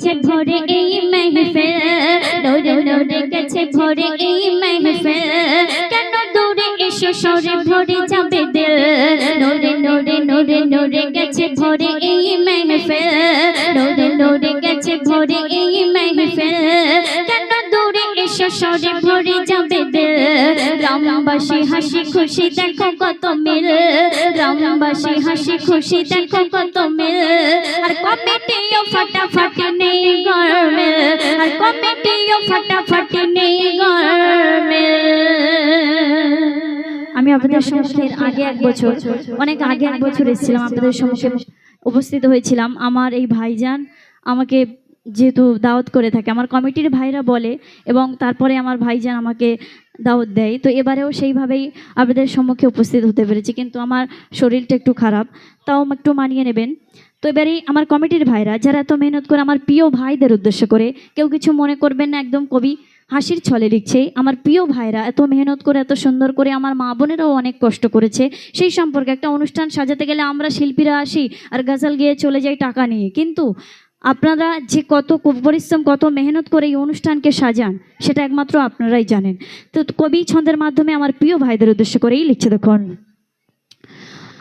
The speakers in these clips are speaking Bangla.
ভরে এই মেহফিল নূরে নূরে গেছে ভরে এই মেহফিল কেন দূরে এসো সরে ভরে যাবে দিল নূরে নূরে নূরে নূরে গেছে ভরে এই মেহফিল নূরে নূরে গেছে ভরে এই মেহফিল কেন দূরে এসো সরে ভরে যাবে দিল গ্রামবাসী হাসি খুশি দেখো কত মিল গ্রামবাসী হাসি খুশি দেখো কত মিল আর কমিটিও ফাটাফাটি নেই গরমিল আর কমিটিও ফাটাফাটি নেই গরমিল। আমি আপনাদের সম্মুখে আগে এক বছর অনেক আগে এক বছর এসেছিলাম আপনাদের সম্মুখে উপস্থিত হয়েছিলাম। আমার এই ভাইজান আমাকে যেহেতু দাওয়াত করে থাকে আমার কমিটির ভাইরা বলে এবং তারপরে আমার ভাইজান আমাকে দাওয়াত দেয়, তো এবারেও সেইভাবেই আপনাদের সম্মুখে উপস্থিত হতে পেরেছি, কিন্তু আমার শরীরটা একটু খারাপ, তাও একটু মানিয়ে নেবেন। তো এবারে আমার কমিটির ভাইরা যারা এত মেহনত করে আমার প্রিয় ভাইদের উদ্দেশ্য করে, কেউ কিছু মনে করবেন না, একদম কবি হাসির ছলে লিখছে, আমার প্রিয় ভাইরা এত মেহনত করে এত সুন্দর করে আমার মা বোনেরাও অনেক কষ্ট করেছে, সেই সম্পর্কে একটা অনুষ্ঠান সাজাতে গেলে আমরা শিল্পীরা আসি আর গজল গেয়ে চলে যাই টাকা নিয়ে, কিন্তু আপনারা যে কত পরিশ্রম কত মেহনত করে এই অনুষ্ঠানকে সাজান সেটা একমাত্র আপনারাই জানেন। তো কবি ছন্দের মাধ্যমে আমার প্রিয় ভাইদের উদ্দেশ্য করেই লিখছে, দেখুন।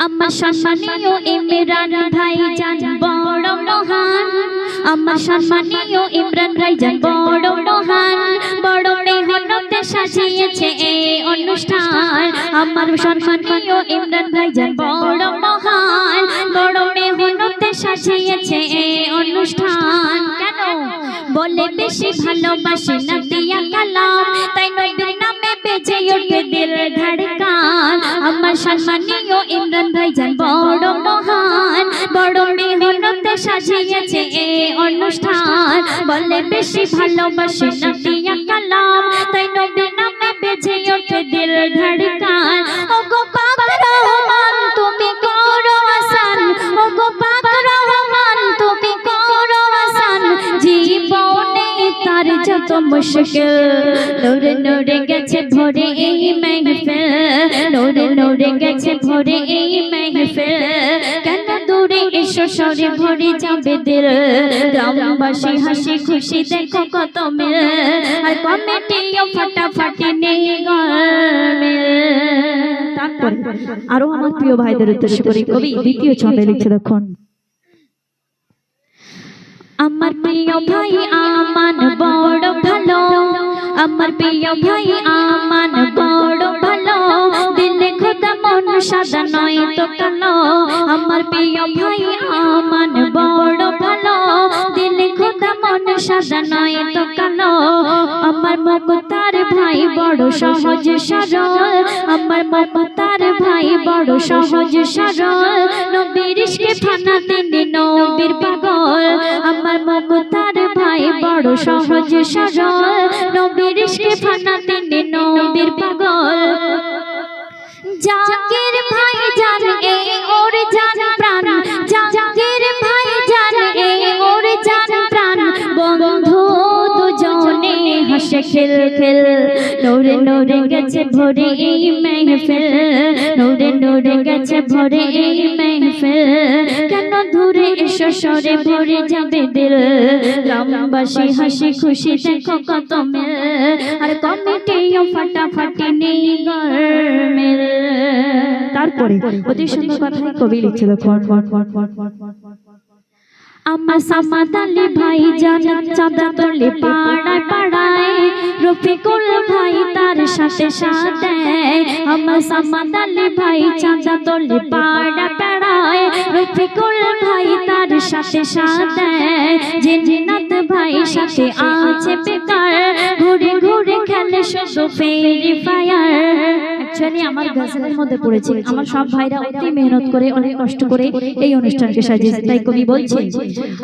আমার সম্মানীয় ইমরান ভাইজান বড় মহান, আমার সম্মানীয় ইমরান ভাইজান বড় মহান, বড় মেহনতে সাজিয়েছে এই অনুষ্ঠান। আমার সম্মানীয় ইমরান ভাইজান বড় মহান, বড় মেহনতে সাজিয়েছে এই অনুষ্ঠান। কেন বলে বেশি ভালোবাসে না দিয়া কালাম, তাই নবীর নামে বেজে ওঠে দিল ধড়কান। আমার সম্মানীয় ইমরান ভাইজান বড় মহান, বড় মেহনতে সাজিয়েছে এই অনুষ্ঠান। বলে বেশি ভালোবাসে না দিয়া কালাম, তাই নবীর নামে বেজে ওঠে দিল ধড়কান। ও গো পাক রহমান তুমি করো আসান, ও গো পাক রহমান তুমি করো আসান, জীবনে তার যত মুশকিল নূরে নূরে গেছে ভরে এই মেহফিল নূরে নূরে গেছে ভরে এই মেহফিল কেন দূরে এসো সরে ভরে যাবে দিল গ্রামবাসী হাসি খুশি দেখো কত মিল আর কমিটিও ফাটাফাটি নেই গরমিল। তারপরে আরো আমার প্রিয় ভাইদের উদ্দেশ্য করে কবি দ্বিতীয় ছন্দে লিখছে, দেখুন। আমার প্রিয় ভাই আমান বড় ভালো, আমার প্রিয় ভাই আমান বড় ভালো, দিলে খোদা মন সাদা নয় তো কালো। আমার প্রিয় ভাই আমান বড় ভালো, দিলে খোদা মন সাদা নয় তো কালো। আমার মুক্তার ভাই বড় সহজ সরল, আমার মুক্তার ভাই বড় সহজ সরল, নবীর ইশকে ফানা তিনি নবীর পাগল। আমার মুক্তার ভাই বড় সহজ সরল, নবীর ইশকে ফানা তিনি নবীর পাগল। জাকির ভাই জান এই ওর জান প্রাণ, জাকির ভাই জান এই ওর জান প্রাণ, বন্ধু দুজনে হাসে খেল খেল নূরে নূরে গেছে ভরে এই মেহফিল নূরে নূরে গেছে ভরে এই মেহফিল কেন দূরে এসো সরে ভরে যাবে দিল গ্রামবাসী হাসি খুশি দেখো কত মিল আর কমিটিও ফাটাফাটি নেই গরমিল। তারপরে অতি সুন্দর কথাই কবি লিখছিল, আমার সামাদ আলী ভাই জান চাঁদা তোলে পাড়ায় পাড়ায়, রফিকুল ভাই তার সাথে সাথে। আমার সামাদ আলী ভাই চাঁদা তোলে পাড়ায় পাড়ায়, রফিকুল ভাই তার সাথে সাথে। জিন্নাত ভাই সাথে আছে বেকার, ঘুরে ঘুরে খেলে শুধু ফ্রি ফায়ার। অ্যাকচুয়ালি আমার গজলের মধ্যে পড়েছে, আমার সব ভাইরা অতি মেহনত করে অনেক কষ্ট করে এই অনুষ্ঠানকে সাজিয়েছে, তাই কবি বলছে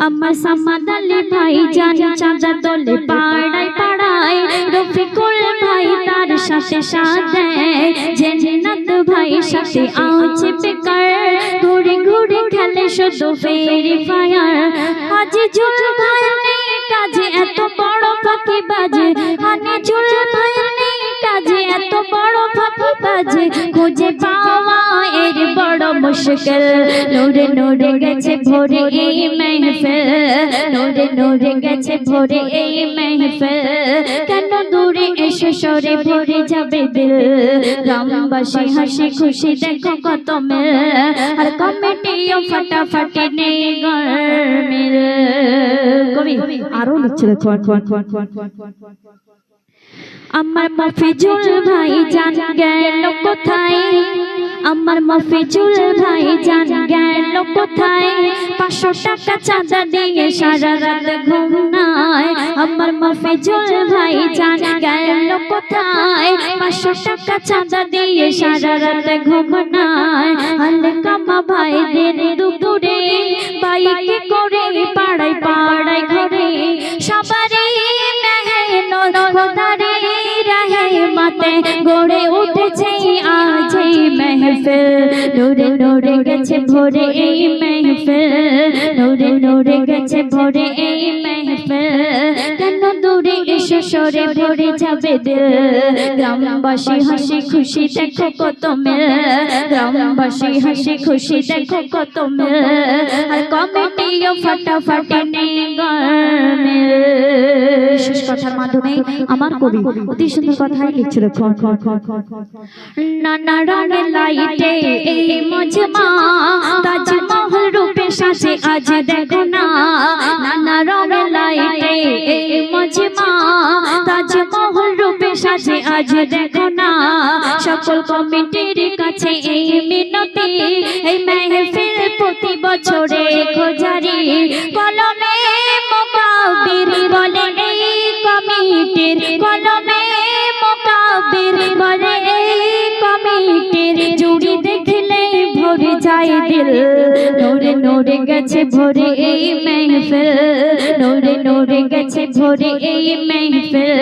আমার সামাদ আলী ভাই জান চাঁদা তোলে পাড়ায় পাড়ায়, রফিকুল ভাই তার সাথে সাথে। জিন্নাত ভাই সাথে আছে বেকার, ঘুরে ঘুরে খেলে শুধু ফ্রি ফায়ার। আজিজুল ভাই নেই কাজে এত বড় ফাঁকি বাজে, আজিজুল ভাই নেই কাজে এত বড় ফাঁকি বাজে, খুঁজে পাওয়া এর বড় মুশকিল নূরে নূরে গেছে ভরে এই মেহফিল নূরে নূরে গেছে ভরে এই মেহফিল কেন দূরে এসে সরে ভরে যাবে দিল গ্রামবাসী হাসি খুশি দেখো কত মেল আর কমিটিও ফাটাফাটি নেই গরমিল কবি আরো লিখছে আমার মফিজুল ভাই জান গেল কোথায় আমার মফিজুল ভাই জান গেল কোথায় 500 টাকা চাঁদা দিয়ে সারা রাত ঘুম নাই আমার মফিজুল ভাই জান গেল কোথায় 500 টাকা চাঁদা দিয়ে সারা রাত ঘুম নাই আলকামা ভাইদের দুপুরে বাইকে করে পাড়ায় পাড়ায় ঘরে সবারই মেহনত খোদারে রহমতে গড়ে উঠেছে আজ এই মেহফিল নূরে নূরে গেছে ভরে এই মেহফিল নূরে নূরে গেছে ভরে এই মেহফিল কেন দূরে এসে সরে ভরে যাবে দিল গ্রামবাসী হাসি খুশি দেখো কত মেল গ্রামবাসী হাসি খুশি দেখো কত মেল আর কমিটিও ফাটাফাটি নেই গরমিল শেষ কথার মাধ্যমে আমার কবি অতি সুন্দর কথাই লিখছিল নানা রঙের লাইটে এই মজমা তাজমহল রূপে সাজে আজ দেখো না নানা রঙের লাইটে এই মজমা তাজমহল রূপে সাজে আজ দেখো না সকল কমিটির কাছে এই মিনতি এই মেহফিল প্রতি বছরে খোঁজারি কলমে মুকাব্বির বলে এই কমিটির কলমে মুকাব্বির বলে এই কমিটির জুড়ি দেখলে ভরে যায় দিল নূরে নূরে গেছে ভরে এই মেহফিল নূরে নূরে গেছে ভরে এই মেহফিল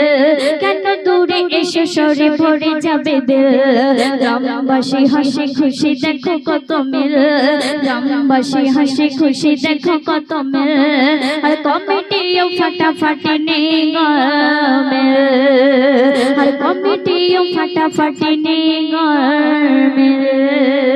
কেন দূরে এসে সরে ভরে যাবে দিল গ্রামবাসী হাসি খুশি দেখো কত মিল গ্রামবাসী হাসি খুশি দেখো কত মিল আর কমিটিও ফাটাফাটি নেই গরমিল আর কমিটিও ফাটাফাটি নেই গরমিল